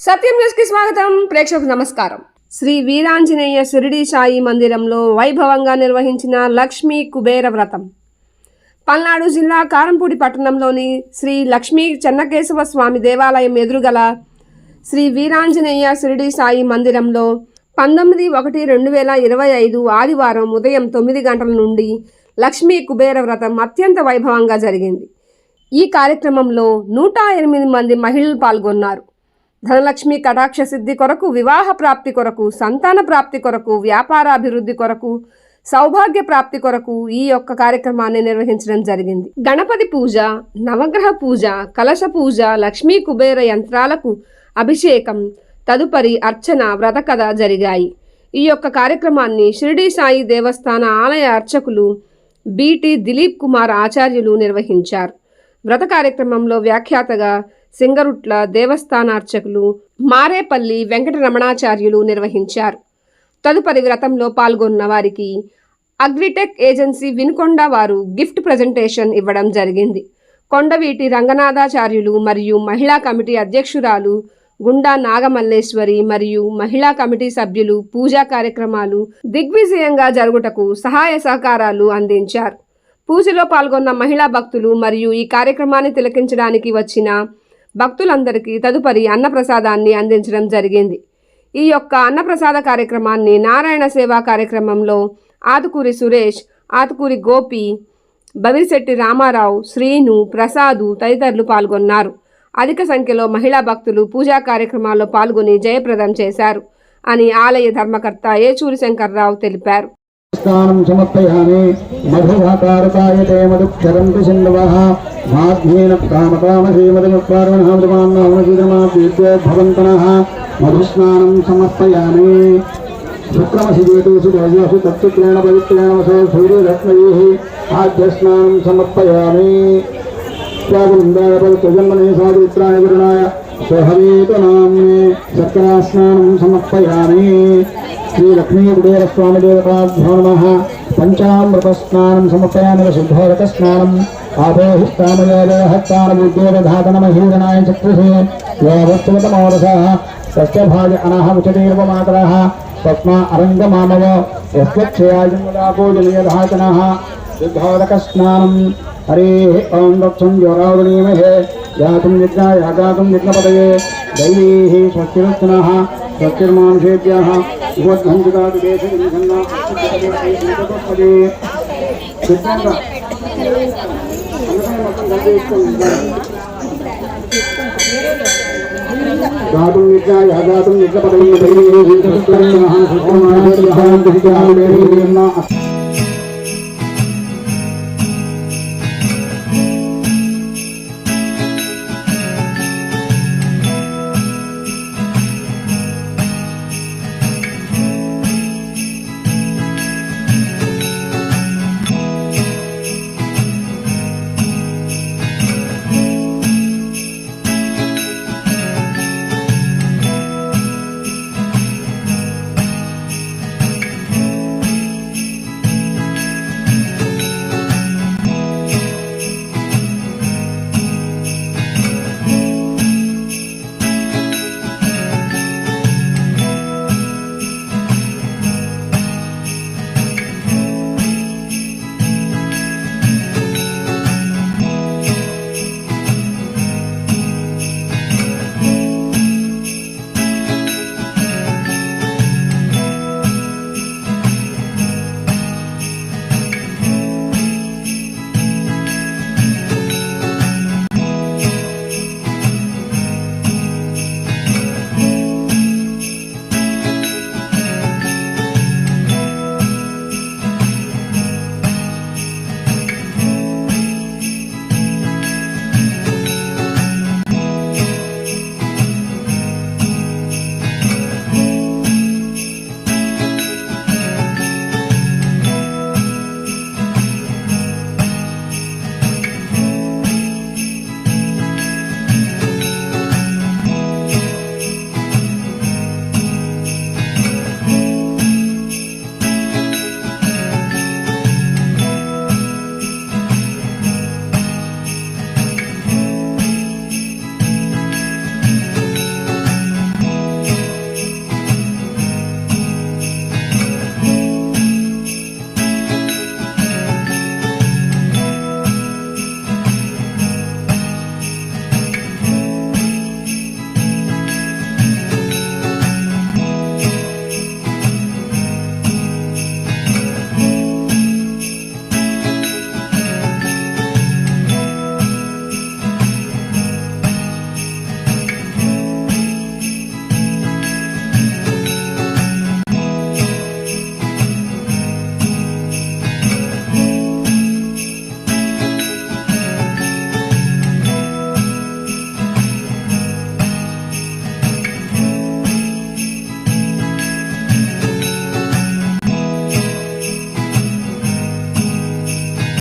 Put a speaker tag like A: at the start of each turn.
A: సత్యం news కి స్వాగతం. ప్రేక్షకులకు నమస్కారం. శ్రీ వీరాంజనేయ షిరిడి సాయి మందిరంలో వైభవంగా నిర్వహించిన లక్ష్మీ కుబేర వ్రతం. పల్నాడు జిల్లా కారంపూడి పట్టణంలోని శ్రీ లక్ష్మీ చెన్నకేశవ స్వామి దేవాలయం ఎదురుగల శ్రీ వీరాంజనేయ షిరిడి సాయి మందిరంలో 19/1/2025 ఆదివారం ఉదయం 9 గంటల నుండి లక్ష్మీ కుబేర వ్రతం అత్యంత వైభవంగా జరిగింది. ఈ కార్యక్రమంలో 108 మంది మహిళలు పాల్గొన్నారు. ధనలక్ష్మి కటాక్ష సిద్ధి కొరకు, వివాహ ప్రాప్తి కొరకు, సంతాన ప్రాప్తి కొరకు, వ్యాపారాభివృద్ధి కొరకు, సౌభాగ్య ప్రాప్తి కొరకు ఈ యొక్క కార్యక్రమాన్ని నిర్వహించడం జరిగింది. గణపతి పూజ, నవగ్రహ పూజ, కలశ పూజ, లక్ష్మీ కుబేర యంత్రాలకు అభిషేకం, తదుపరి అర్చన, వ్రత కథ జరిగాయి. ఈ యొక్క కార్యక్రమాన్ని షిరిడి సాయి దేవస్థాన ఆలయ అర్చకులు బిటి దిలీప్ కుమార్ ఆచార్యులు నిర్వహించారు. వ్రత కార్యక్రమంలో వ్యాఖ్యాతగా సింగరుట్ల దేవస్థాన అర్చకులు మారేపల్లి వెంకటరమణాచార్యులు నిర్వహించారు. తదుపరి వ్రతంలో పాల్గొన్న వారికి అగ్రిటెక్ ఏజెన్సీ వినుకొండ వారు గిఫ్ట్ ప్రజెంటేషన్ ఇవ్వడం జరిగింది. కొండవీటి రంగనాథాచార్యులు మరియు మహిళా కమిటీ అధ్యక్షురాలు గుండా నాగమల్లేశ్వరి మరియు మహిళా కమిటీ సభ్యులు పూజా కార్యక్రమాలు దిగ్విజయంగా జరుగుటకు సహాయ సహకారాలు అందించారు. పూజలో పాల్గొన్న మహిళా భక్తులు మరియు ఈ కార్యక్రమాన్ని తిలకించడానికి వచ్చిన భక్తులందరికీ తదుపరి అన్నప్రసాదాన్ని అందించడం జరిగింది. ఈ యొక్క అన్నప్రసాద కార్యక్రమాన్ని నారాయణ సేవా కార్యక్రమంలో ఆతుకూరి సురేష్, ఆతుకూరి గోపి, బవిరిశెట్టి రామారావు, శ్రీను, ప్రసాదు తదితరులు పాల్గొన్నారు. అధిక సంఖ్యలో మహిళా భక్తులు పూజా కార్యక్రమాల్లో పాల్గొని జయప్రదం చేశారు అని ఆలయ ధర్మకర్త ఏచూరి శంకర్రావు తెలిపారు.
B: స్నానం సమర్పయామి. మధుభాకారకాయతే మధుక్షరంతి సింధవః మాధ్యేన కామకామధీమధుపార్వణామృతమాన్నోమజీర్మాద్యోద్భవంతనః మధుస్నానం సమర్పయామి. శుక్రమసిదేతేషు దేజేషు తత్తుక్లేణ పవిత్రేణ వసో సూర్యరత్నైః ఆద్యస్నానం సమర్పయామి. స్వాగుందాయ పవిత్రజన్మనే సావిత్రాయ గురుణాయ సోహవేత నామ్నే సత్కరాస్నానం సమర్పయామి. శ్రీ లక్ష్మీ కుబేర స్వామి దేవతాభ్యో నమః. పంచామృత స్నానం సమర్పయామి. శుద్ధోదక స్నానం ఆపోహిస్తామయోహత్తానబుద్ధోధాతనమహీరణాయ చక్షుషే యోవత్సవతమోరసః సస్యభాజ అనః ఉచతీర్వమాతరః తస్మా అరంగమామవ యస్వక్షయాజన్మదాపోజనీయధాతనః. శుద్ధోదక స్నానం. హరి ఓం దక్షం జ్వరావృణీమహే యాతుం యజ్ఞాయ యాగాతుం యజ్ఞపదయే దైవీః స్వస్తిరత్నః స్వస్తిర్మానుషేభ్యః ఉపధ్వంజితాది దేశవిధన్నా సిద్ధంగా మొత్తం గాతుం యజ్ఞాయ యాగాతుం యజ్ఞపదయే దైవీః స్వస్తిరత్నః స్వస్తిర్మానుషేభ్యః